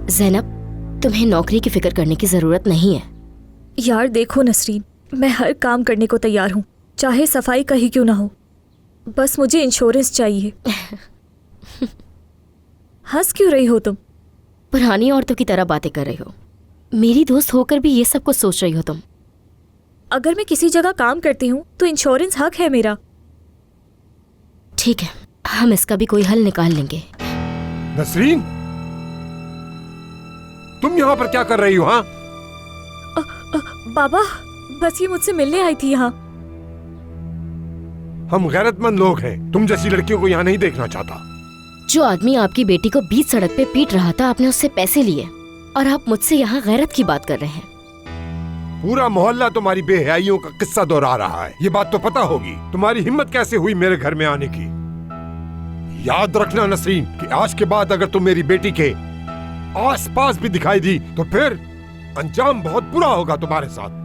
ज़ैनब, तुम्हें नौकरी की फिक्र करने की जरूरत नहीं है। यार देखो नसरीन, मैं हर काम करने को तैयार हूँ, चाहे सफाई का ही क्यों ना हो। बस मुझे इंश्योरेंस चाहिए। हंस क्यों रही हो तुम? पुरानी औरतों की तरह बातें कर रही हो। मेरी दोस्त होकर भी ये सब कुछ सोच रही हो तुम। अगर मैं किसी जगह काम करती हूँ तो इंश्योरेंस हक है मेरा। ठीक है, हम इसका भी कोई हल निकाल लेंगे। नसरीन, तुम यहाँ पर क्या कर रही हो? हाँ, बाबा, बस ये मुझसे मिलने आई थी यहाँ। हम गैरतमंद लोग हैं, तुम जैसी लड़कियों को यहाँ नहीं देखना चाहता। जो आदमी आपकी बेटी को बीच सड़क पे पीट रहा था, आपने उससे पैसे लिए और आप मुझसे यहाँ गैरत की बात कर रहे हैं। पूरा मोहल्ला तुम्हारी बेहयाइयों का किस्सा दोहरा रहा है। ये बात तो पता होगी, तुम्हारी हिम्मत कैसे हुई मेरे घर में आने की। याद रखना नसरीन कि आज के बाद अगर तुम मेरी बेटी के आस पास भी दिखाई दी तो फिर अंजाम बहुत बुरा होगा तुम्हारे साथ।